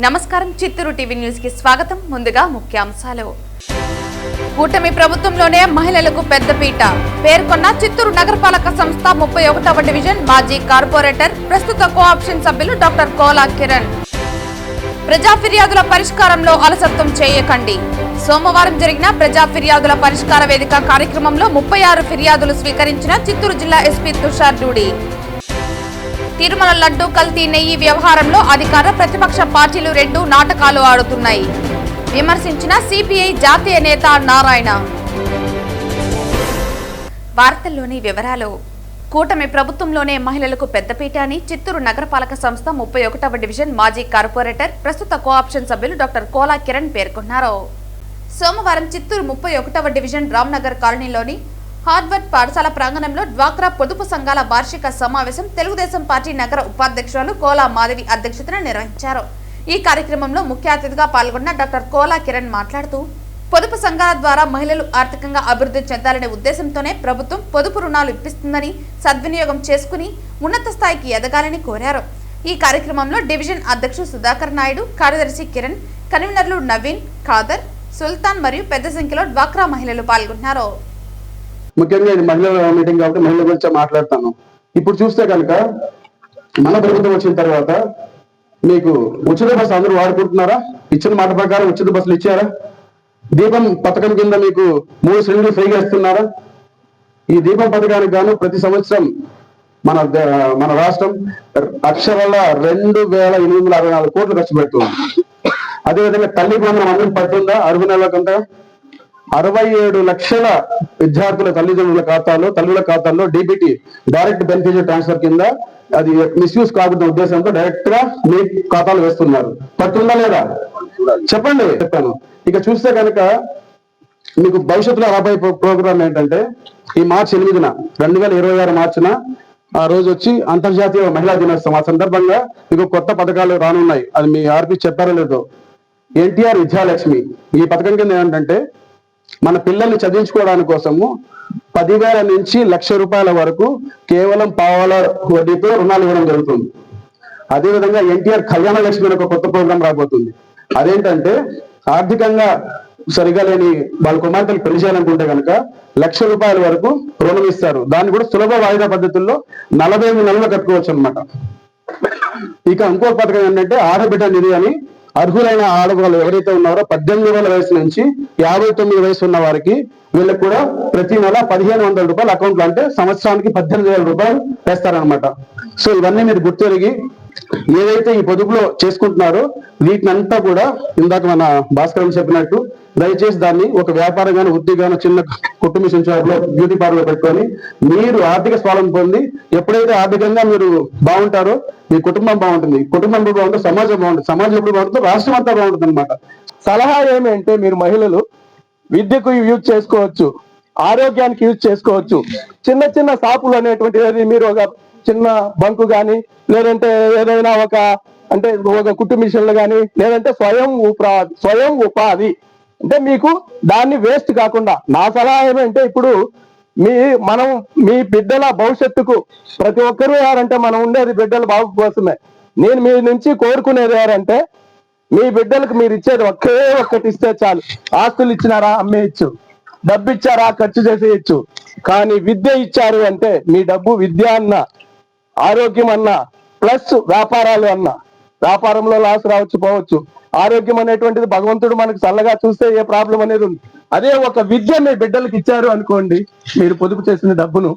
నమస్కారం, Chittoor TV news కి స్వాగతం. ముందుగా ముఖ్యాంశాలు. కూటమి ప్రభుత్వంలోనే మహిళలకు పెద్దపీట పేర్కొన్న చిత్తూరు నగరపాలక సంస్థ 31వ డివిజన్ మాజీ కార్పొరేటర్, ప్రస్తుత కోఆప్షన్ సభ్యులు డాక్టర్ కోలా కిరణ్. ప్రజా ఫిర్యాదుల పరిష్కారంలో అలసత్వం చేయకండి. సోమవారం జరిగిన ప్రజా ఫిర్యాదుల పరిష్కార వేదిక కార్యక్రమంలో 36 ఫిర్యాదులు స్వీకరించిన చిత్తూరు జిల్లా ఎస్పీ తుషార్ డూడి. తిరుమల లడ్డూ కల్తీ నెయ్యి వ్యవహారంలో అధికార ప్రతిపక్ష పార్టీలు రెండు నాటకాలు ఆడుతున్నాయి విమర్శించిన సిపిఐ జాతీయ నేత నారాయణ. వార్తల్లోని వివరాలు. కూటమి ప్రభుత్వంలోనే మహిళలకు పెద్దపీట అని చిత్తూరు నగరపాలక సంస్థ 31వ డివిజన్ మాజీ కార్పొరేటర్, ప్రస్తుత కోఆప్షన్ సభ్యులు డాక్టర్ కోలా కిరణ్ పేర్కొన్నారు. సోమవారం చిత్తూరు 31వ డివిజన్ రామ్నగర్ కాలనీలోని హార్వర్డ్ పాఠశాల ప్రాంగణంలో డ్వాక్రా పొదుపు సంఘాల వార్షిక సమావేశం తెలుగుదేశం పార్టీ నగర ఉపాధ్యక్షురాలు కోలా మాధవి అధ్యక్షతన నిర్వహించారు. ఈ కార్యక్రమంలో ముఖ్య అతిథిగా పాల్గొన్న డాక్టర్ కోలా కిరణ్ మాట్లాడుతూ, పొదుపు సంఘాల ద్వారా మహిళలు ఆర్థికంగా అభివృద్ధి చెందాలనే ఉద్దేశంతోనే ప్రభుత్వం పొదుపు రుణాలు ఇప్పిస్తుందని సద్వినియోగం చేసుకుని ఉన్నత స్థాయికి ఎదగాలని కోరారు. ఈ కార్యక్రమంలో డివిజన్ అధ్యక్షుడు సుధాకర్ నాయుడు, కార్యదర్శి కిరణ్, కన్వీనర్లు నవీన్, ఖాదర్, సుల్తాన్ మరియు పెద్ద సంఖ్యలో డ్వాక్రా మహిళలు పాల్గొన్నారు. ముఖ్యంగా ఇది మహిళల మీటింగ్ కాబట్టి మహిళల గురించి మాట్లాడతాను. ఇప్పుడు చూస్తే కనుక మన ప్రభుత్వం వచ్చిన తర్వాత మీకు ఉచిత బస్సు అందరూ వాడుకుంటున్నారా? ఇచ్చిన మాట ప్రకారం ఉచిత బస్సులు ఇచ్చారా? దీపం పథకం కింద మీకు 3 సిలిండర్లు ఫ్రీగా ఇస్తున్నారా? ఈ దీపం పథకానికి గాను ప్రతి సంవత్సరం మన రాష్ట్రం అక్షరాల 2864 కోట్లు ఖర్చు పెడుతుంది. అదేవిధంగా తల్లి బంధం అందరూ పడుతుందా? 60 నెలల కంట 67 లక్షల విద్యార్థుల తల్లుల ఖాతాల్లో డిబిటీ, డైరెక్ట్ బెనిఫిషియరీ ట్రాన్స్ఫర్ కింద అది మిస్యూజ్ కాకుండా ఉద్దేశంతో డైరెక్ట్ గా మీ ఖాతాలు వేస్తున్నారు. పట్టుందా లేదా చెప్పండి, చెప్తాను. ఇక చూస్తే కనుక మీకు భవిష్యత్తులో రాబోయే ప్రోగ్రామ్ ఏంటంటే, ఈ మార్చి 8న 2026 మార్చిన ఆ రోజు వచ్చి అంతర్జాతీయ మహిళా దినోత్సవం. ఆ సందర్భంగా మీకు కొత్త పథకాలు రానున్నాయి. అది మీ ఆర్పి చెప్పారో లేదో. ఎన్టీఆర్ విద్యాలక్ష్మి ఈ పథకం కింద ఏంటంటే, మన పిల్లల్ని చదివించుకోవడానికి కోసము 10,000 నుంచి 1,00,000 రూపాయల వరకు కేవలం పావల వడ్డీతో రుణాలు ఇవ్వడం జరుగుతుంది. అదేవిధంగా ఎన్టీఆర్ కళ్యాణ లక్ష్మి ఒక కొత్త ప్రోగ్రాం రాబోతుంది. అదేంటంటే, ఆర్థికంగా సరిగా లేని వాళ్ళ కుమార్తెలు పెళ్లి చేయాలనుకుంటే కనుక 1,00,000 రూపాయల వరకు రుణం ఇస్తారు. దాన్ని కూడా సులభ వాయిదా పద్ధతుల్లో 45 నెలలు కట్టుకోవచ్చు అనమాట. ఇక ఇంకో పథకం ఏంటంటే ఆడబిడ్డ నిధి అని, అర్హులైన ఆడవాళ్ళు ఎవరైతే ఉన్నారో 18 ఏళ్ల వయసు నుంచి 59 వయసు ఉన్న వారికి వీళ్ళకి కూడా ప్రతి నెల 1,500 రూపాయలు అకౌంట్లో, అంటే సంవత్సరానికి 18,000 రూపాయలు వేస్తారనమాట. సో ఇవన్నీ మీరు గుర్తెరిగి ఏదైతే ఈ పొదుపులో చేసుకుంటున్నారో వీటినంతా కూడా ఇందాక మన భాస్కర్ చెప్పినట్టు దయచేసి దాన్ని ఒక వ్యాపారంగాను, వృత్తిగాను, చిన్న కుటుంబ సంచారంలో బ్యూటీ పార్లర్ పెట్టుకొని మీరు ఆర్థిక స్వావలంబన పొంది ఎప్పుడైతే ఆర్థికంగా మీరు బాగుంటారో మీ కుటుంబం బాగుంటుంది, కుటుంబం బాగుంటుంది, సమాజం బాగుంటుంది, సమాజం ఎప్పుడు బాగుంటుందో రాష్ట్రం అంతా బాగుంటుంది అనమాట. సలహా ఏమంటే, మీరు మహిళలు విద్యకు యూజ్ చేసుకోవచ్చు, ఆరోగ్యానికి యూజ్ చేసుకోవచ్చు. చిన్న చిన్న షాపులు అనేటువంటిది మీరు ఒక చిన్న బంకు కానీ, లేదంటే ఏదైనా ఒక కుట్టు మిషన్లు కానీ, లేదంటే స్వయం ఉపాధి అంటే మీకు దాన్ని వేస్ట్ కాకుండా. నా సలహా ఏమంటే, ఇప్పుడు మీ బిడ్డల భవిష్యత్తుకు ప్రతి ఒక్కరూ ఎవరంటే మనం ఉండేది బిడ్డల బాగు కోసమే. నేను మీ నుంచి కోరుకునేది ఎవరంటే, మీ బిడ్డలకు మీరు ఇచ్చేది ఒక్కటి ఇస్తే చాలు. ఆస్తులు ఇచ్చినారా అమ్మేయచ్చు, డబ్బు ఇచ్చారా ఖర్చు చేసేయచ్చు. కానీ విద్య ఇచ్చారు అంటే మీ డబ్బు విద్య అన్న, ఆరోగ్యం అన్న, ప్లస్ వ్యాపారాలు అన్న. వ్యాపారంలో లాస్ రావచ్చు పోవచ్చు. ఆరోగ్యం అనేటువంటిది భగవంతుడు మనకు చల్లగా చూస్తే ఏ ప్రాబ్లం అనేది ఉంది. అదే ఒక విద్య మీ బిడ్డలకు ఇచ్చారు అనుకోండి, మీరు పొదుపు చేసిన డబ్బును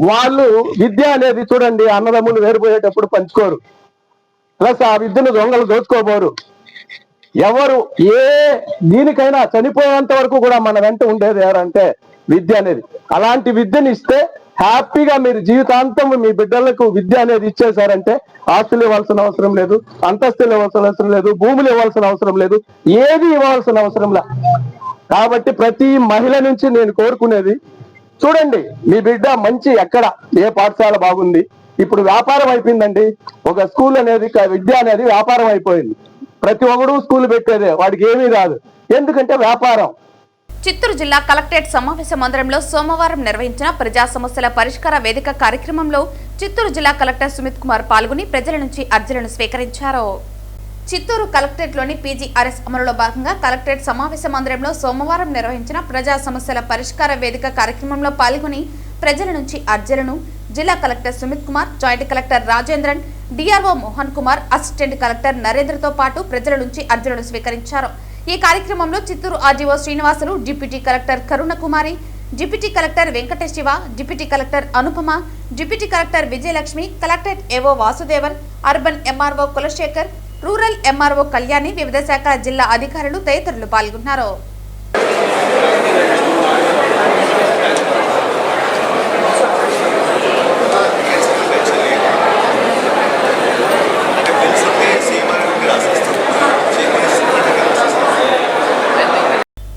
వాళ్ళు విద్య అనేది చూడండి, అన్నదమ్ములు వేరుపోయేటప్పుడు పంచుకోరు, ప్లస్ ఆ విద్యను దొంగలు దోచుకోబోరు. ఎవరు ఏ దీనికైనా చనిపోయేంత వరకు కూడా మన వెంట ఉండేది ఎవరంటే విద్య అనేది. అలాంటి విద్యను ఇస్తే హ్యాపీగా మీరు జీవితాంతం మీ బిడ్డలకు విద్య అనేది ఇచ్చేసారంటే ఆస్తులు ఇవ్వాల్సిన అవసరం లేదు, అంతస్తులు ఇవ్వాల్సిన అవసరం లేదు, భూములు ఇవ్వాల్సిన అవసరం లేదు, ఏది ఇవ్వాల్సిన అవసరం లేదు. కాబట్టి ప్రతి మహిళ నుంచి నేను కోరుకునేది, చూడండి మీ బిడ్డ మంచి ఎక్కడ ఏ పాఠశాల బాగుంది. ఇప్పుడు వ్యాపారం అయిపోయిందండి. ఒక స్కూల్ అనేది, విద్య అనేది వ్యాపారం అయిపోయింది. ప్రతి ఒక్కడు స్కూల్ పెట్టేదే, వాడికి ఏమీ రాదు, ఎందుకంటే వ్యాపారం. చిత్తూరు జిల్లా కలెక్టరేట్ సమావేశ మందిరంలో సోమవారం నిర్వహించిన ప్రజా సమస్యల పరిష్కార వేదిక కార్యక్రమంలో చిత్తూరు జిల్లా కలెక్టర్ సుమిత్ కుమార్ పాల్గొని ప్రజల నుంచి అర్జీలను స్వీకరించారు. చిత్తూరు కలెక్టరేట్లోని పీజీఆర్ఎస్ అమలులో భాగంగా కలెక్టరేట్ సమావేశ మందిరంలో సోమవారం నిర్వహించిన ప్రజా సమస్యల పరిష్కార వేదిక కార్యక్రమంలో పాల్గొని ప్రజల నుంచి అర్జీలను జిల్లా collector Sumit Kumar, joint collector Rajendran, DRO Mohan Kumar, assistant collector నరేంద్రతో పాటు ప్రజల నుంచి అర్జీలను స్వీకరించారు. ఈ కార్యక్రమంలో Chittoor RDO Srinivasulu, deputy collector Karuna Kumari, deputy collector Venkatesh Siva, deputy collector Anupama, deputy collector Vijayalakshmi, collectorate AO Vasudevan, urban MRO Kulasekhar, rural MRO Kalyani, వివిధ శాఖల జిల్లా అధికారులు తదితరులు పాల్గొన్నారు.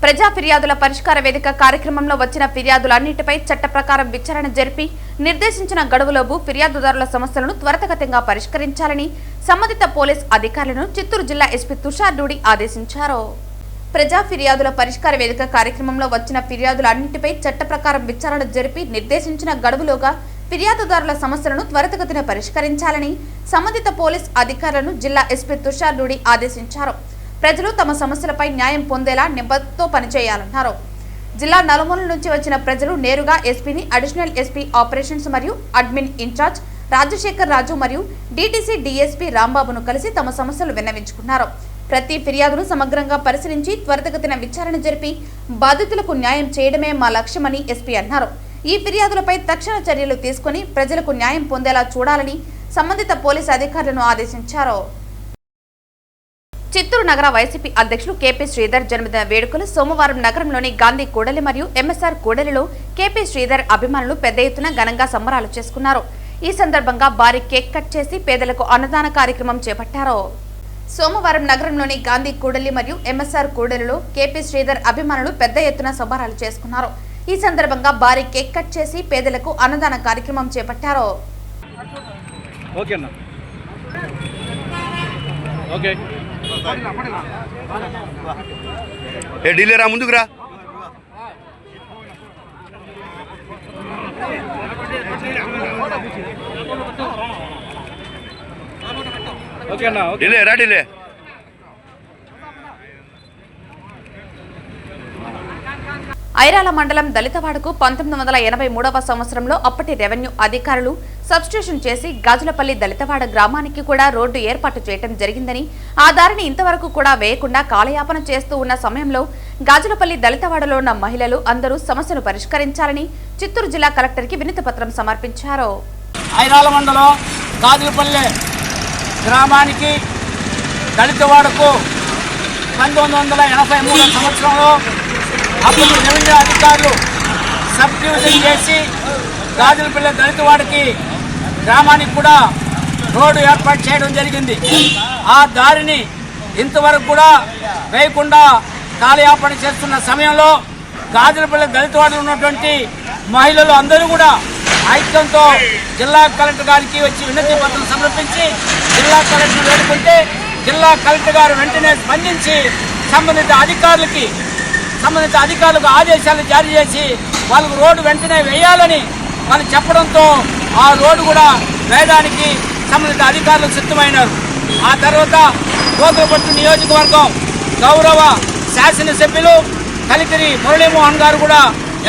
ప్రజా ఫిర్యాదుల పరిష్కార వేదిక కార్యక్రమంలో వచ్చిన ఫిర్యాదులన్నింటిపై చట్ట ప్రకారం విచారణ జరిపి నిర్దేశించిన గడువులోపు ఫిర్యాదుదారుల సమస్యలను త్వరితగతిగా పరిష్కరించాలని సంబంధిత పోలీస్ అధికారులను చిత్తూరు జిల్లా ఎస్పీ తుషార్ డూడి ఆదేశించారు. ప్రజా ఫిర్యాదుల పరిష్కార వేదిక కార్యక్రమంలో వచ్చిన ఫిర్యాదులన్నింటిపై చట్ట ప్రకారం విచారణ జరిపి నిర్దేశించిన గడువులోగా ఫిర్యాదుదారుల సమస్యలను త్వరితగతిన పరిష్కరించాలని సంబంధిత పోలీస్ అధికారులను జిల్లా ఎస్పీ తుషార్ డూడి ఆదేశించారు. ప్రజలు తమ సమస్యలపై న్యాయం పొందేలా నిబద్ధతతో పనిచేయాలన్నారు. జిల్లా నలుమూలల నుంచి వచ్చిన ప్రజలు నేరుగా ఎస్పీని, అడిషనల్ ఎస్పీ ఆపరేషన్స్ మరియు అడ్మిన్ ఇన్ఛార్జ్ రాజశేఖర్ రాజు మరియు డీటీసీ డీఎస్పీ రాంబాబును కలిసి తమ సమస్యలు విన్నవించుకున్నారు. ప్రతి ఫిర్యాదును సమగ్రంగా పరిశీలించి త్వరితగతిన విచారణ జరిపి బాధితులకు న్యాయం చేయడమే మా లక్ష్యమని ఎస్పీ అన్నారు. ఈ ఫిర్యాదులపై తక్షణ చర్యలు తీసుకుని ప్రజలకు న్యాయం పొందేలా చూడాలని సంబంధిత పోలీసు అధికారులను ఆదేశించారు. చిత్తూరు నగర వైసీపీ అధ్యక్షులు కేపీ శ్రీధర్ జన్మదిన వేడుకలు సోమవారం నగరంలోని గాంధీ కూడలి మరియు ఎంఎస్ఆర్ కూడలిలో కేపీ శ్రీధర్ అభిమానులు పెద్ద ఎత్తున ఘనంగా సంబరాలు చేసుకున్నారు. ఈ సందర్భంగా భారీ కేక్ కట్ చేసి పేదలకు అన్నదాన కార్యక్రమం చేపట్టారు. సోమవారం నగరంలోని గాంధీ కూడలి మరియు ఎంఎస్ఆర్ కూడలిలో కేపీ శ్రీధర్ అభిమానులు పెద్ద ఎత్తున సంబరాలు చేసుకున్నారు. ఈ సందర్భంగా భారీ కేక్ కట్ చేసి పేదలకు అన్నదాన కార్యక్రమం చేపట్టారు. డీలేరా ముందుకు రా. డీలే రా డీలే. ఐరాల మండలం దళితవాడకు 1983వ సంవత్సరంలో అప్పటి రెవెన్యూ అధికారులు సబ్స్టేషన్ చేసి గాజులపల్లి దళితవాడ గ్రామానికి కూడా రోడ్డు ఏర్పాటు చేయడం జరిగిందని, ఆ దారిని ఇంతవరకు కూడా వేయకుండా కాలయాపన చేస్తూ ఉన్న సమయంలో గాజులపల్లి దళితవాడలో ఉన్న మహిళలు అందరూ సమస్యను పరిష్కరించాలని చిత్తూరు జిల్లా కలెక్టర్కి వినతి పత్రం సమర్పించారు. ఐరాల మండలం గాజులపల్లి గ్రామానికి దళితవాడకు 1983 సంవత్సరంలో అప్పుడు రెవెన్యూ అధికారులు సబ్ డివిజన్ చేసి గాజులపల్లి దళితవాడకి గ్రామానికి కూడా రోడ్డు ఏర్పాటు చేయడం జరిగింది. ఆ దారిని ఇంతవరకు కూడా వేయకుండా కాలయాపన చేస్తున్న సమయంలో గాజులపల్లి దళితవాడలో ఉన్నటువంటి మహిళలు అందరూ కూడా ఐక్యంతో జిల్లా కలెక్టర్ గారికి వచ్చి వినతి పత్రం సమర్పించి జిల్లా కలెక్టర్ వేడుకుంటే జిల్లా కలెక్టర్ గారు వెంటనే స్పందించి సంబంధిత అధికారులకు ఆదేశాలు జారీ చేసి వాళ్ళకు రోడ్డు వెంటనే వేయాలని వాళ్ళు చెప్పడంతో ఆ రోడ్డు కూడా వేయడానికి సంబంధిత అధికారులు సిద్ధమైనారు. ఆ తర్వాత గోకులపట్టు నియోజకవర్గం గౌరవ శాసనసభ్యులు కలికిరి మురళీమోహన్ గారు కూడా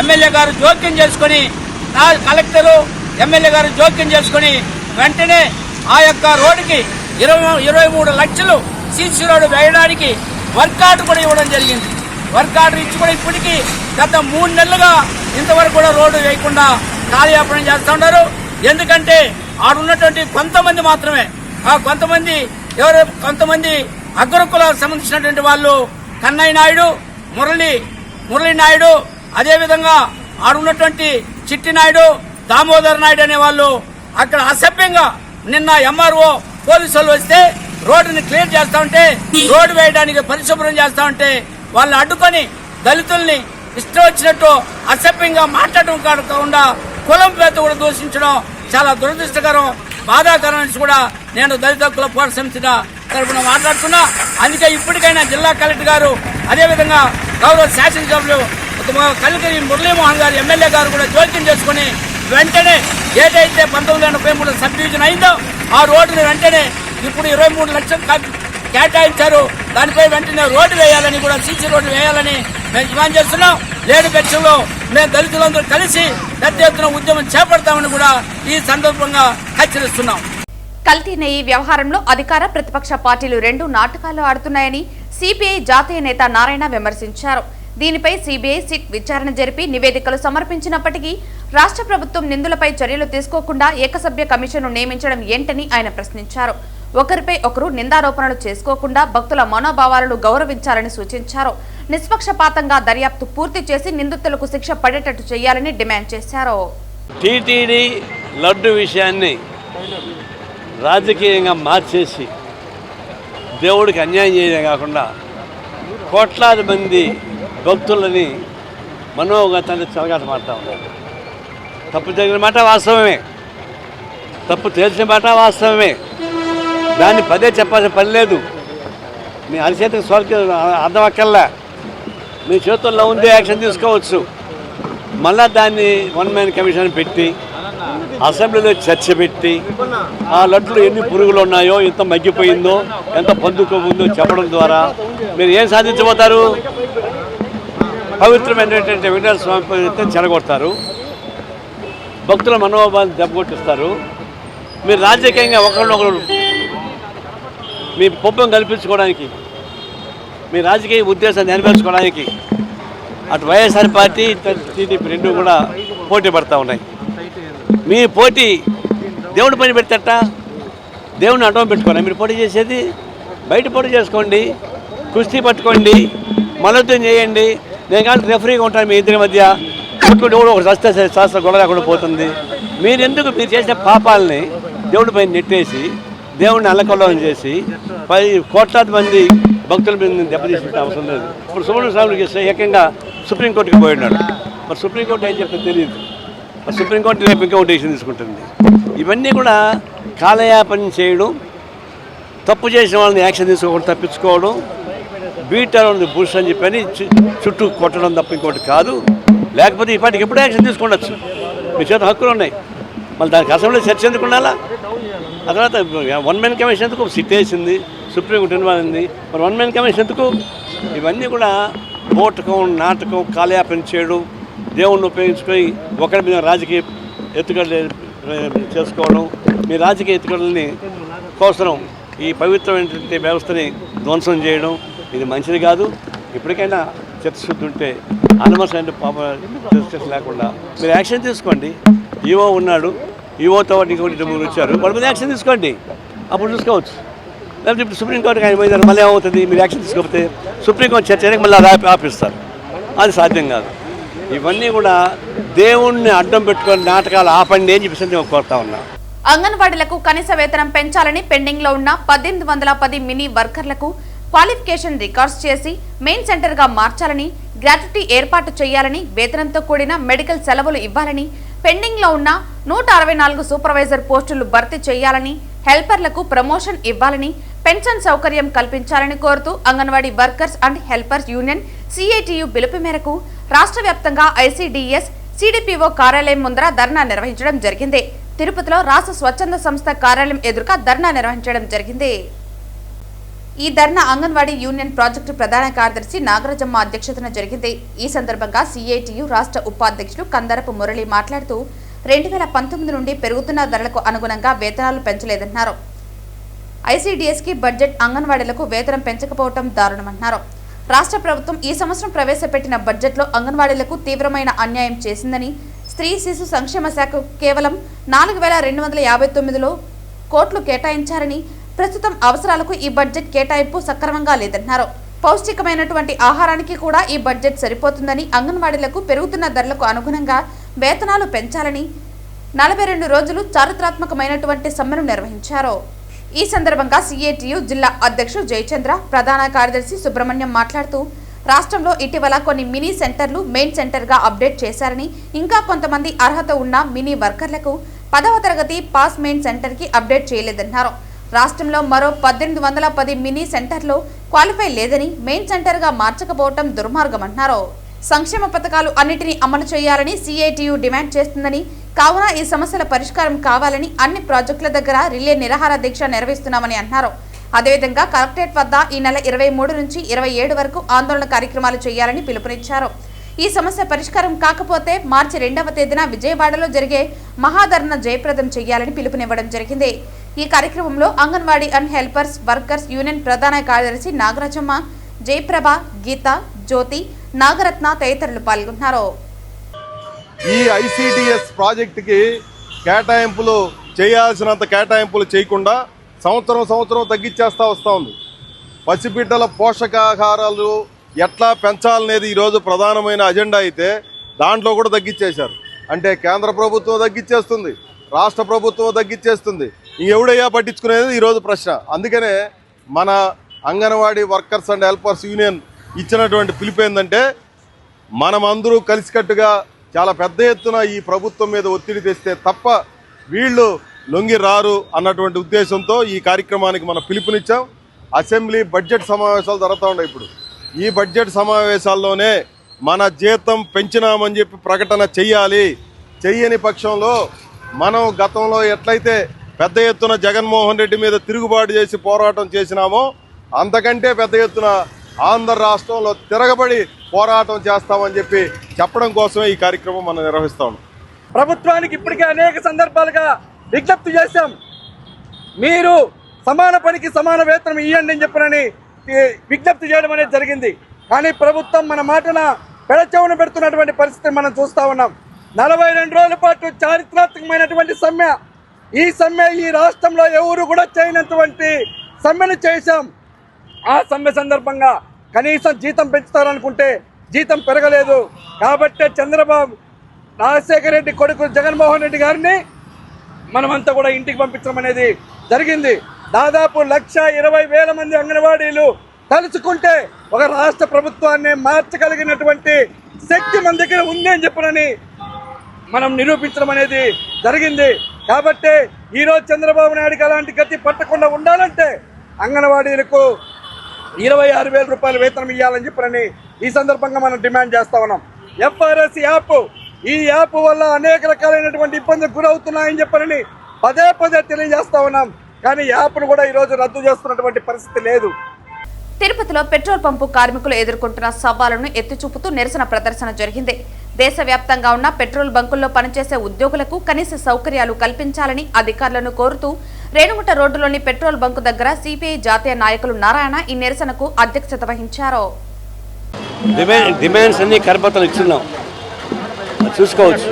ఎమ్మెల్యే గారు జోక్యం చేసుకొని కలెక్టరు ఎమ్మెల్యే గారు జోక్యం చేసుకొని వెంటనే ఆ యొక్క రోడ్డుకి 23 లక్షలు సీసీ రోడ్డు వేయడానికి వర్క్ ఆర్డర్ కూడా ఇవ్వడం జరిగింది. వర్క్ ఆర్డర్ ఇచ్చి కూడా ఇప్పటికీ గత 3 నెలలుగా ఇంతవరకు కూడా రోడ్డు వేయకుండా కాలయాపన చేస్తూ ఉన్నారు. ఎందుకంటే ఆడున్నటువంటి కొంతమంది మాత్రమే, ఆ కొంతమంది అగ్రకులకు సంబంధించినటువంటి వాళ్ళు కన్నయ్య నాయుడు, మురళీ నాయుడు, అదేవిధంగా ఆడున్నటువంటి చిట్టి నాయుడు, దామోదర్ నాయుడు అనే వాళ్ళు అక్కడ అసభ్యంగా నిన్న ఎంఆర్ఓ పోలీసులు వస్తే రోడ్డుని క్లియర్ చేస్తా ఉంటే, రోడ్డు వేయడానికి పరిశుభ్రం చేస్తా ఉంటే వాళ్ళు అడ్డుకొని దళితుల్ని ఇష్టం వచ్చినట్టు అసభ్యంగా మాట్లాడటం కాకుండా కులం పేద కూడా దూషించడం చాలా దురదృష్టకరం, బాధాకరం అని కూడా నేను దళిత కుల పోరాట సమితి తరఫున మాట్లాడుతున్నా. అందుకే ఇప్పటికైనా జిల్లా కలెక్టర్ గారు, అదేవిధంగా గౌరవ శాసనసభ్యులు కలికిరి మురళీమోహన్ గారు ఎమ్మెల్యే గారు కూడా జోక్యం చేసుకుని వెంటనే ఏదైతే 1983 సబ్ డివిజన్ అయిందో ఆ రోడ్డుని వెంటనే ఇప్పుడు 23 లక్షలు కేటాయించారు. దానిపై వెంటనే రోడ్డు వేయాలని కూడా సీసీ రోడ్డు వేయాలని మేము డిమాండ్ చేస్తున్నాం. లేని పక్షంలో మేము దళితులందరూ కలిసి పెద్ద ఎత్తున ఉద్యమం చేపడతామని కూడా ఈ సందర్భంగా హెచ్చరిస్తున్నాం. కల్తీ నెయ్యి వ్యవహారంలో అధికార ప్రతిపక్ష పార్టీలు రెండు నాటకాలు ఆడుతున్నాయని సిపిఐ జాతీయ నేత నారాయణ విమర్శించారు. దీనిపై సిబిఐ సిట్ విచారణ జరిపి నివేదికలు సమర్పించినప్పటికీ రాష్ట్ర ప్రభుత్వం నిందులపై చర్యలు తీసుకోకుండా ఏకసభ్య కమిషన్ను నియమించడం ఏంటని ఆయన ప్రశ్నించారు. ఒకరిపై ఒకరు నిందారోపణలు చేసుకోకుండా భక్తుల మనోభావాలను గౌరవించాలని సూచించారు. నిష్పక్షపాతంగా దర్యాప్తు పూర్తి చేసి నిందితులకు శిక్ష పడేటట్టు చేయాలని డిమాండ్ చేశారు. టీటీడీ లడ్డు విషయాన్ని రాజకీయంగా మార్చేసి దేవుడికి అన్యాయం చేయడం కాకుండా కోట్లాది మంది భక్తులని మనోగతాన్ని చెలగాట మారుతూ ఉన్నారు. తప్పు జరిగిన మాట వాస్తవమే, తప్పు తెలిసిన మాట వాస్తవమే. దాన్ని పదే చెప్పాల్సిన పని లేదు. మీ అరిచేతికి స్వర్గ అర్థం అక్కర్లా, మీ చేతుల్లో ఉండే యాక్షన్ తీసుకోవచ్చు. మళ్ళా దాన్ని వన్ మ్యాన్ కమిషన్ పెట్టి అసెంబ్లీలో చర్చ పెట్టి ఆ లడ్లు ఎన్ని పురుగులు ఉన్నాయో, ఎంత మగ్గిపోయిందో, ఎంత పొందుకోముందో చెప్పడం ద్వారా మీరు ఏం సాధించబోతారు? పవిత్రమైనటువంటి వెంకటేశ్వర స్వామి పవిత్రం చెడగొడతారు, భక్తుల మనోభావాన్ని దెబ్బకొట్టిస్తారు. మీరు రాజకీయంగా ఒకరినొకరు మీ పొప్పం కల్పించుకోవడానికి, మీ రాజకీయ ఉద్దేశాన్ని నెరవేర్చుకోవడానికి అటు వైఎస్ఆర్ పార్టీ టీడీపీ రెండు కూడా పోటీ పడుతూ ఉన్నాయి. మీ పోటీ దేవుని పని పెడతట, దేవుని అడ్డం పెట్టుకోండి. మీరు పోటీ చేసేది బయట పోటీ చేసుకోండి, కుస్తీ పట్టుకోండి, మలతం చేయండి. నేను కానీ రెఫరీగా ఉంటాను మీ ఇద్దరి మధ్య. కొట్టుకుంటూ కూడా ఒక శాస్త్ర గొడవ లేకుండా పోతుంది. మీరు ఎందుకు మీరు చేసిన పాపాలని దేవుడి పైన నెట్టేసి దేవుడిని అల్లకల్లోలం చేసి 10 కోట్లాది మంది భక్తుల మీద దెబ్బతీసిన అవసరం లేదు. ఇప్పుడు సుబ్రహ్మణ్య స్వామికి ఏకంగా సుప్రీంకోర్టుకి పోయినాడు. మరి సుప్రీంకోర్టు ఏం చెప్తే తెలియదు. మరి సుప్రీంకోర్టు రేపు ఇంకా డెసిషన్ తీసుకుంటుంది. ఇవన్నీ కూడా కాలయాపన చేయడం, తప్పు చేసిన వాళ్ళని యాక్షన్ తీసుకోకుండా తప్పించుకోవడం, బీటర్ బుష్ అని చెప్పని చుట్టూ కొట్టడం తప్ప ఇంకోటి కాదు. లేకపోతే ఈ పార్టీకి ఎప్పుడూ యాక్షన్ తీసుకోవచ్చు. మీ చేత హక్కులు ఉన్నాయి. మళ్ళీ దానికి అసెంబ్లీ చర్చ ఎందుకు ఉండాలా? ఆ తర్వాత వన్ మ్యాన్ కమిషన్ ఎందుకు? సిట్ వేసింది, సుప్రీంకోర్టు ఇన్వాల్వ్. మరి వన్ మ్యాన్ కమిషన్ ఎందుకు? ఇవన్నీ కూడా పోటకం, నాటకం, కాలయాపన చేయడం, దేవుణ్ణి ఉపయోగించుకొని ఒకరి మీద రాజకీయ ఎత్తుగడలు చేసుకోవడం, మీ రాజకీయ ఎత్తుగడలని కోసం ఈ పవిత్రమైనటువంటి వ్యవస్థని ధ్వంసం చేయడం, ఇది మంచిది కాదు. ఇప్పటికైనా చిత్తశుద్ధి ఉంటే అనవసరమైన పాప లేకుండా మీరు యాక్షన్ తీసుకోండి. ఈవో ఉన్నాడు, ఈవోతో ఇంకొకటి ముగ్గురు వచ్చారు, వాళ్ళ మీద యాక్షన్ తీసుకోండి. అప్పుడు చూసుకోవచ్చు. లేకపోతే ఇప్పుడు సుప్రీంకోర్టుకి ఆయన పోయినారు, మళ్ళీ ఏమవుతుంది? మీరు యాక్షన్ తీసుకోకపోతే సుప్రీంకోర్టు చర్చ చేయడానికి మళ్ళీ ఆపిస్తారు. అది సాధ్యం కాదు. ఇవన్నీ కూడా దేవుణ్ణి అడ్డం పెట్టుకొని నాటకాలు ఆపండి అని చెప్పేసి నేను కోరుతా ఉన్నా. అంగన్వాడీలకు కనీస వేతనం పెంచాలని పెండింగ్ లో ఉన్న 1810 మినీ వర్కర్లకు క్వాలిఫికేషన్ రికార్డ్స్ చేసి మెయిన్ సెంటర్ గా మార్చాలని, గ్రాట్యుటీ ఏర్పాటు చేయాలని, వేతనంతో కూడిన మెడికల్ సెలవులు ఇవ్వాలని, పెండింగ్ లో ఉన్న 164 సూపర్వైజర్ పోస్టులు భర్తీ చేయాలని, హెల్పర్లకు ప్రమోషన్ ఇవ్వాలని, పెన్షన్ సౌకర్యం కల్పించాలని కోరుతూ anganwadi workers and helpers union CITU పిలుపు మేరకు రాష్ట్ర వ్యాప్తంగా ఐసిడిఎస్ సిడిపిఓ కార్యాలయం ముందర ధర్నా నిర్వహించడం జరిగింది. తిరుపతిలో రాష్ట్ర స్వచ్ఛంద సంస్థ కార్యాలయం ఎదురుగా ధర్నా నిర్వహించడం జరిగింది. ఈ ధర్నా అంగన్వాడీ యూనియన్ ప్రాజెక్టు ప్రధాన కార్యదర్శి నాగరాజమ్మ అధ్యక్షతన జరిగింది. ఈ సందర్భంగా సిఐటియు రాష్ట్ర ఉపాధ్యక్షులు కందరపు మురళి మాట్లాడుతూ 2019 నుండి పెరుగుతున్న ధరలకు అనుగుణంగా వేతనాలు పెంచలేదన్నారు. ఐసిడిఎస్ కి బడ్జెట్ అంగన్వాడీలకు వేతనం పెంచకపోవడం దారుణమన్నారు. రాష్ట్ర ప్రభుత్వం ఈ సంవత్సరం ప్రవేశపెట్టిన బడ్జెట్లో అంగన్వాడీలకు తీవ్రమైన అన్యాయం చేసిందని, స్త్రీ శిశు సంక్షేమ శాఖ కేవలం 4259 కోట్లు కేటాయించారని, ప్రస్తుతం అవసరాలకు ఈ బడ్జెట్ కేటాయింపు సక్రమంగా లేదన్నారు. పౌష్టికమైనటువంటి ఆహారానికి కూడా ఈ బడ్జెట్ సరిపోతుందని, అంగన్వాడీలకు పెరుగుతున్న ధరలకు అనుగుణంగా వేతనాలు పెంచాలని 42 రోజులు చారిత్రాత్మకమైనటువంటి సమ్మెను నిర్వహించారు. ఈ సందర్భంగా సిఐటియు జిల్లా అధ్యక్షుడు జయచంద్ర, ప్రధాన కార్యదర్శి సుబ్రహ్మణ్యం మాట్లాడుతూ రాష్ట్రంలో ఇటీవల కొన్ని మినీ సెంటర్లు మెయిన్ సెంటర్గా అప్డేట్ చేశారని, ఇంకా కొంతమంది అర్హత ఉన్న మినీ వర్కర్లకు 10వ తరగతి పాస్ మెయిన్ సెంటర్కి అప్డేట్ చేయలేదన్నారు. రాష్ట్రంలో మరో 1810 మినీ సెంటర్లో క్వాలిఫై లేదని, మెయిన్ సెంటర్గా మార్చకపోవడం దుర్మార్గమన్నారు. సంక్షేమ పథకాలు అన్నిటినీ అమలు చేయాలని సిఐటియు డిమాండ్ చేస్తుందని, కావున ఈ సమస్యల పరిష్కారం కావాలని అన్ని ప్రాజెక్టుల దగ్గర రిలే నిరాహార దీక్ష నిర్వహిస్తున్నామని అన్నారు. అదేవిధంగా కలెక్టరేట్ వద్ద ఈ నెల 23 నుంచి 27 వరకు ఆందోళన కార్యక్రమాలు చేయాలని పిలుపునిచ్చారు. ఈ సమస్య పరిష్కారం కాకపోతే మార్చి 2వ తేదీన విజయవాడలో జరిగే మహాధర్నా జయప్రదం చేయాలని పిలుపునివ్వడం జరిగింది. ఈ కార్యక్రమంలో anganwadi and helpers workers union ప్రధాన కార్యదర్శి నాగరాజమ్మ, జయప్రభ, గీత, జ్యోతి, నాగరత్న తదితరులు పాల్గొన్నారు. ఈ ICDS ప్రాజెక్టుకి కేటాయింపులు చేయాల్సినంత కేటాయింపులు చేయకుండా సంవత్సరం తగ్గించేస్తూ వస్తూ ఉంది. పసిబిడ్డల పోషకాహారాలు ఎట్లా పెంచాలనేది ఈరోజు ప్రధానమైన అజెండా అయితే దాంట్లో కూడా తగ్గించేశారు. అంటే కేంద్ర ప్రభుత్వం తగ్గించేస్తుంది, రాష్ట్ర ప్రభుత్వం తగ్గించేస్తుంది, ఇంకెవడయ్యా పట్టించుకునేది ఈరోజు ప్రశ్న. అందుకనే మన anganwadi workers and helpers union ఇచ్చినటువంటి పిలుపు ఏంటంటే మనమందరూ కలిసికట్టుగా చాలా పెద్ద ఎత్తున ఈ ప్రభుత్వం మీద ఒత్తిడి తెస్తే తప్ప వీళ్ళు లొంగి రారు అన్నటువంటి ఉద్దేశంతో ఈ కార్యక్రమానికి మనం పిలుపునిచ్చాం. అసెంబ్లీ బడ్జెట్ సమావేశాలు జరుగుతూ ఉన్నాయి. ఇప్పుడు ఈ బడ్జెట్ సమావేశాల్లోనే మన జీతం పెంచినామని చెప్పి ప్రకటన చెయ్యాలి. చెయ్యని పక్షంలో మనం గతంలో ఎట్లయితే పెద్ద ఎత్తున జగన్మోహన్ రెడ్డి మీద తిరుగుబాటు చేసి పోరాటం చేసినామో అంతకంటే పెద్ద ఎత్తున ఆంధ్ర రాష్ట్రంలో తిరగబడి పోరాటం చేస్తామని చెప్పి చెప్పడం కోసమే ఈ కార్యక్రమం మనం నిర్వహిస్తాం. ప్రభుత్వానికి ఇప్పటికే అనేక సందర్భాలుగా విజ్ఞప్తి చేశాం. మీరు సమాన పనికి సమాన వేతనం ఇవ్వండి అని చెప్పనని విజ్ఞప్తి చేయడం అనేది జరిగింది. కానీ ప్రభుత్వం మన మాటన పెడచెవున పెడుతున్నటువంటి పరిస్థితి మనం చూస్తూ ఉన్నాం. 42 రోజుల పాటు చారిత్రాత్మకమైనటువంటి సమ్మె. ఈ సమ్మె ఈ రాష్ట్రంలో ఎవరు కూడా చేయనటువంటి సమ్మెను చేశాం. ఆ సమ్మె సందర్భంగా కనీసం జీతం పెంచుతారనుకుంటే జీతం పెరగలేదు. కాబట్టే చంద్రబాబు రాజశేఖర రెడ్డి కొడుకు జగన్మోహన్ రెడ్డి గారిని మనమంతా కూడా ఇంటికి పంపించడం అనేది జరిగింది. దాదాపు 1,20,000 మంది అంగన్వాడీలు తలుచుకుంటే ఒక రాష్ట్ర ప్రభుత్వాన్ని మార్చగలిగినటువంటి శక్తి మన దగ్గర ఉంది అని చెప్పనని మనం నిరూపించడం అనేది జరిగింది. కాబట్టి ఈరోజు చంద్రబాబు నాయుడుకి అలాంటి గతి పట్టకుండా ఉండాలంటే అంగన్వాడీలకు 26,000 రూపాయల వేతనం ఇవ్వాలని చెప్పని ఈ సందర్భంగా మనం డిమాండ్ చేస్తా ఉన్నాం. FRS యాప్, ఈ యాప్ వల్ల అనేక రకాలైనటువంటి ఇబ్బందులకు గురవుతున్నాయని చెప్పని పదే తెలియజేస్తా ఉన్నాం. కానీ యాప్ను కూడా ఈరోజు రద్దు చేస్తున్నటువంటి పరిస్థితి లేదు. తిరుపతిలో పెట్రోల్ పంపు కార్మికులు ఎదుర్కొంటున్న సవాళ్లను ఎత్తిచూపుతూ నిరసన ప్రదర్శన జరిగింది. దేశవ్యాప్తంగా ఉన్న పెట్రోల్ బంకుల్లో పనిచేసే ఉద్యోగులకు కనీస సౌకర్యాలు కల్పించాలని అధికారులను కోరుతూ రేణుగుంట రోడ్డులోని పెట్రోల్ బంకు దగ్గర సిపిఐ జాతీయ నాయకులు నారాయణ ఈ నిరసనకు అధ్యక్షత వహించారు. డిమాండ్స్ అన్ని కరపత్రాలు ఇచ్చున్నాం, చూసుకోవచ్చు.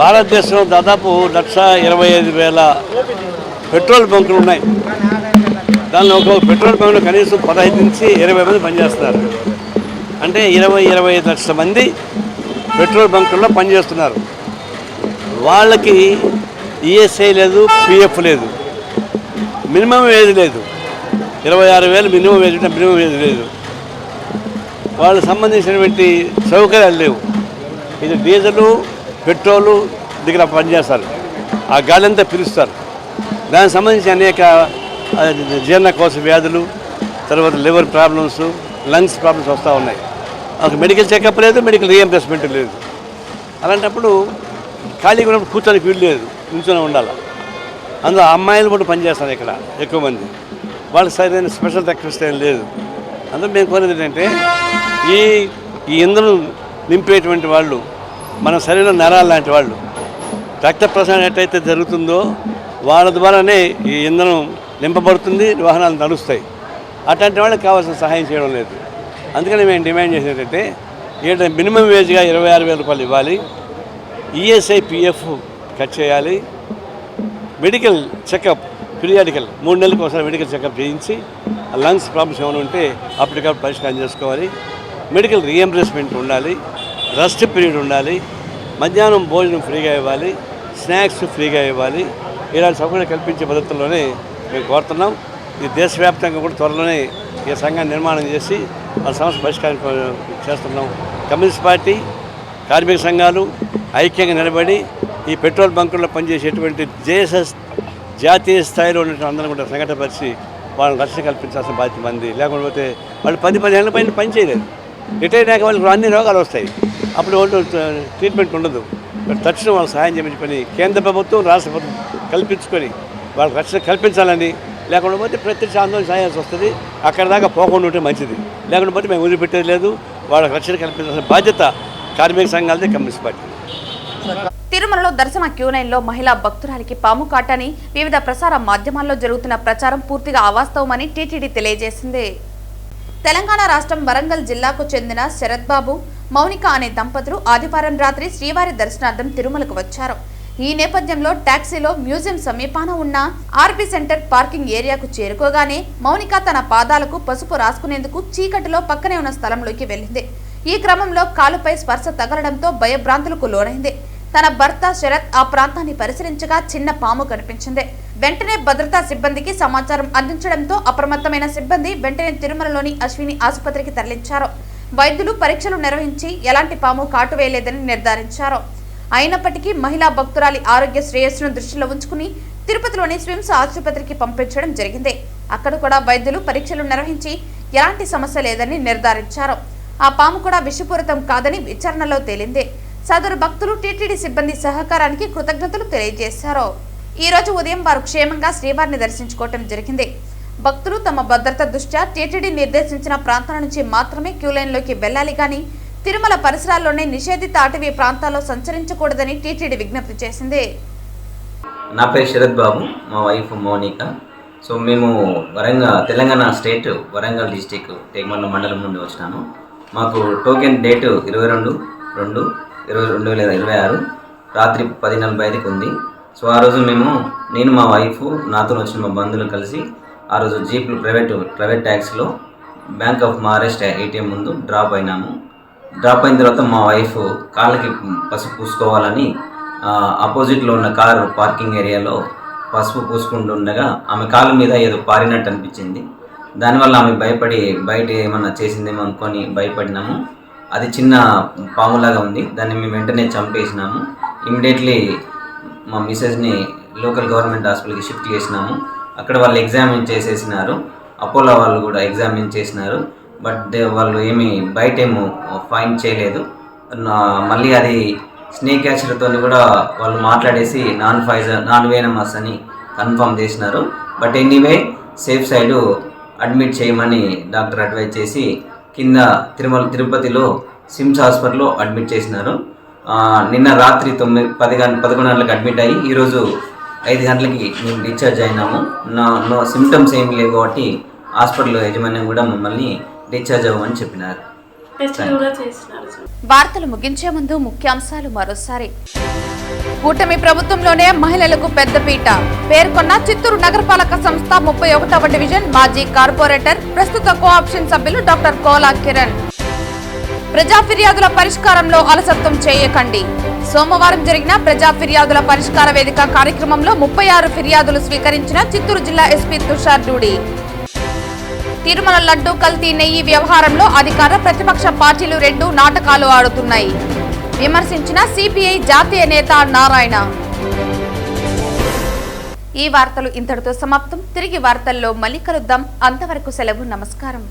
భారతదేశంలో దాదాపు 1,25,000 పెట్రోల్ బంకులు ఉన్నాయి. దానిలో ఒక పెట్రోల్ బంకులో కనీసం 15 నుంచి 20 మంది పనిచేస్తున్నారు. అంటే 20-25 లక్షల మంది పెట్రోల్ బంకుల్లో పనిచేస్తున్నారు. వాళ్ళకి ఈఎస్ఐ లేదు, పిఎఫ్ లేదు, మినిమం వేజ్ లేదు. 26,000 మినిమం వేజ్ ఉంటే మినిమం వేజ్ లేదు. వాళ్ళకి సంబంధించినటువంటి సౌకర్యాలు లేవు. ఇది డీజిలు, పెట్రోలు దగ్గర పనిచేస్తారు, ఆ గాలంతా పిలుస్తారు. దానికి సంబంధించి అనేక జీర్ణకోశ వ్యాధులు, తర్వాత లివర్ ప్రాబ్లమ్స్, లంగ్స్ ప్రాబ్లమ్స్ వస్తూ ఉన్నాయి. ఒక మెడికల్ చెకప్ లేదు, మెడికల్ రీఎంబర్స్మెంట్ లేదు. అలాంటప్పుడు ఖాళీగా ఉన్నప్పుడు కూర్చొని వీలు లేదు, నిల్చొని ఉండాలి. అందులో అమ్మాయిలు కూడా పనిచేస్తారు ఇక్కడ ఎక్కువ మంది. వాళ్ళకి సరైన స్పెషల్ రిక్వెస్ట్ ఏం లేదు. అందులో మేము కోరేది ఏంటంటే ఈ ఇంధనం నింపేటువంటి వాళ్ళు మన శరీరంలో నరాలు లాంటి వాళ్ళు, రక్త ప్రసరణ ఎట్టయితే జరుగుతుందో వాళ్ళ ద్వారానే ఈ ఇంధనం నింపబడుతుంది, వాహనాలు నడుస్తాయి. అట్లాంటి వాళ్ళకి కావాల్సిన సహాయం చేయడం లేదు. అందుకని మేము డిమాండ్ చేసేటంటే ఏంటంటే మినిమం వేజ్గా 26,000 రూపాయలు ఇవ్వాలి, ఈఎస్ఐ పిఎఫ్ కట్ చేయాలి, మెడికల్ చెకప్ పీరియాడికల్ 3 నెలలకు ఒకసారి మెడికల్ చెకప్ చేయించి లంగ్స్ ప్రాబ్లమ్స్ ఏమైనా ఉంటే అప్పటికప్పుడు పరిష్కారం చేసుకోవాలి, మెడికల్ రీఎంబర్స్మెంట్ ఉండాలి, రెస్ట్ పీరియడ్ ఉండాలి, మధ్యాహ్నం భోజనం ఫ్రీగా ఇవ్వాలి, స్నాక్స్ ఫ్రీగా ఇవ్వాలి. ఇలాంటి సౌకర్యాలు కల్పించే పద్ధతుల్లోనే మేము కోరుతున్నాం. ఇది దేశవ్యాప్తంగా కూడా త్వరలోనే ఈ సంఘాన్ని నిర్మాణం చేసి మన సమస్య పరిష్కారం చేస్తున్నాం. కమ్యూనిస్ట్ పార్టీ, కార్మిక సంఘాలు ఐక్యంగా నిలబడి ఈ పెట్రోల్ బంకుల్లో పనిచేసేటువంటి జేఎస్ఎస్ జాతీయ స్థాయిలో ఉన్నటువంటి అందరం కూడా సంఘటనపరిచి వాళ్ళని రక్షణ కల్పించాల్సిన బాధ్యత మంది. లేకపోతే వాళ్ళు 10 ఏళ్ళ పైన పని చేయలేదు. రిటైర్ అయ్యాక వాళ్ళకి అన్ని రోగాలు వస్తాయి. అప్పుడు వాళ్ళు ట్రీట్మెంట్ ఉండదు. తక్షణం వాళ్ళు సహాయం చేయమని పని కేంద్ర ప్రభుత్వం, రాష్ట్ర ప్రభుత్వం కల్పించుకొని వాళ్ళకి రక్షణ కల్పించాలని లేకుండా పోతే ప్రత్యక్ష ఆందోళన చేయాల్సి వస్తుంది. అక్కడ దాకా పోకుండా ఉంటే మంచిది. లేకుండా పోతే మేము వదిలిపెట్టేది లేదు. వాళ్ళకి రక్షణ కల్పించాల్సిన బాధ్యత కార్మిక సంఘాలదే, కమ్యూనిస్ట్ పార్టీ. తిరుమలలో దర్శన క్యూలైన్లో మహిళా భక్తురాలికి పాము కాటని వివిధ ప్రసార మాధ్యమాల్లో జరుగుతున్న ప్రచారం పూర్తిగా అవాస్తవమని టీటీడీ తెలియజేసింది. తెలంగాణ రాష్ట్రం వరంగల్ జిల్లాకు చెందిన శరత్ బాబు, మౌనిక అనే దంపతులు ఆదివారం రాత్రి శ్రీవారి దర్శనార్థం తిరుమలకు వచ్చారు. ఈ నేపథ్యంలో టాక్సీలో మ్యూజియం సమీపాన ఉన్న ఆర్బీ సెంటర్ పార్కింగ్ ఏరియాకు చేరుకోగానే మౌనిక తన పాదాలకు పసుపు రాసుకునేందుకు చీకటిలో పక్కనే ఉన్న స్థలంలోకి వెళ్లింది. ఈ క్రమంలో కాలుపై స్పర్శ తగలడంతో భయభ్రాంతులకు లోనైంది. తన భర్త శరత్ ఆ ప్రాంతాన్ని పరిశీలించగా చిన్న పాము కనిపించింది. వెంటనే భద్రతా సిబ్బందికి సమాచారం అందించడంతో అప్రమత్తమైన సిబ్బంది వెంటనే తిరుమలలోని అశ్విని ఆసుపత్రికి తరలించారు. వైద్యులు పరీక్షలు నిర్వహించి ఎలాంటి పాము కాటు వేయలేదని నిర్ధారించారు. అయినప్పటికీ మహిళా భక్తురాలి ఆరోగ్య శ్రేయస్సును దృష్టిలో ఉంచుకుని తిరుపతిలోని స్విమ్స్ ఆసుపత్రికి పంపించడం జరిగింది. అక్కడ కూడా వైద్యులు పరీక్షలు నిర్వహించి ఎలాంటి సమస్య లేదని నిర్ధారించారు. ఆ పాము కూడా విషపూరితం కాదని విచారణలో తేలింది. సదరు భక్తులు టీటీడీ సిబ్బంది సహకారానికి కృతజ్ఞతలు తెలియజేశారు. ఈ రోజు ఉదయం వారు క్షేమంగా శ్రీవారిని దర్శించుకోవటం జరిగింది. భక్తులు తమ భద్రత దృష్ట్యా టీటీడీ నిర్దేశించిన ప్రాంతాల నుంచి మాత్రమే క్యూలైన్లోకి వెళ్లాలి గాని తిరుమల పరిసరాల్లోనే నిషేధిత అటవీ ప్రాంతాల్లో సంచరించకూడదని టీటీడీ విజ్ఞప్తి చేసింది. నా పేరు శరత్ బాబు, మా వైఫ్ మౌనిక. సో మేము తెలంగాణ స్టేట్ వరంగల్ డిస్టిక్ టేక్మల్ల మండలం నుండి వచ్చినాను. మాకు టోకెన్ డేటు 22/2/2026 రాత్రి 10:45కి ఉంది. సో ఆ రోజు నేను మా వైఫ్, నాతో వచ్చిన మా బంధువులు కలిసి ఆ రోజు జీప్లు ప్రైవేట్ ట్యాక్సీలో బ్యాంక్ ఆఫ్ మహారాష్ట్ర ఏటీఎం ముందు డ్రాప్ అయినాము. డ్రాప్ అయిన తర్వాత మా వైఫ్ కాళ్ళకి పసుపు పూసుకోవాలని ఆపోజిట్లో ఉన్న కారు పార్కింగ్ ఏరియాలో పసుపు పూసుకుంటూ ఉండగా ఆమె కాళ్ళ మీద ఏదో పారినట్టు అనిపించింది. దానివల్ల ఆమె భయపడి బయట ఏమన్నా చేసిందేమో అనుకొని భయపడినాము. అది చిన్న పాములాగా ఉంది. దాన్ని మేము వెంటనే చంపేసినాము. ఇమ్మీడియట్లీ మా మిసెస్ని లోకల్ గవర్నమెంట్ హాస్పిటల్కి షిఫ్ట్ చేసినాము. అక్కడ వాళ్ళు ఎగ్జామిన్ చేసేసినారు. అపోలో వాళ్ళు కూడా ఎగ్జామిన్ చేసినారు. బట్ వాళ్ళు బయట ఏమో ఫైండ్ చేయలేదు. మళ్ళీ అది స్నేక్ క్యాచర్తో కూడా వాళ్ళు మాట్లాడేసి నాన్ వేనమస్ అని కన్ఫర్మ్ చేసినారు. But anyway safe side admit చేయమని డాక్టర్ అడ్వైజ్ చేసి కింద తిరుపతిలో సిమ్స్ హాస్పిటల్లో అడ్మిట్ చేసినారు. నిన్న రాత్రి 11 గంటలకు అడ్మిట్ అయ్యి ఈరోజు 5 గంటలకి మేము డిశ్చార్జ్ అయినాము. నో సిమ్టమ్స్ ఏమి లేవు కాబట్టి హాస్పిటల్ యజమాన్యం కూడా మమ్మల్ని డిశ్చార్జ్ అవ్వమని చెప్పినారు. వార్తలు ముగించే ముందు ముఖ్యాంశాలు మరోసారి. కూటమి ప్రభుత్వంలోనే మహిళలకు పెద్దపీట పేర్కొన్న చిత్తూరు నగరపాలక సంస్థ 31వ డివిజన్ మాజీ కార్పొరేటర్, ప్రస్తుత కోఆప్షన్ సభ్యులు డాక్టర్ కోలా కిరణ్. ప్రజా ఫిర్యాదుల పరిష్కారంలో అలసత్వం చేయకండి. సోమవారం జరిగిన ప్రజా ఫిర్యాదుల పరిష్కార వేదిక కార్యక్రమంలో 36 ఫిర్యాదులు స్వీకరించిన చిత్తూరు జిల్లా ఎస్పీ తుషార్ డూడి. తిరుమల లడ్డూ కల్తీ నెయ్యి వ్యవహారంలో అధికార ప్రతిపక్ష పార్టీలు 2 నాటకాలు ఆడుతున్నాయి విమర్శించిన సిపిఐ జాతీయ నేత నారాయణ. ఈ వార్తలు ఇంతటితో సమాప్తం. తిరిగి వార్తల్లో మళ్ళీ కలుద్దాం. అంతవరకు సెలవు. నమస్కారం.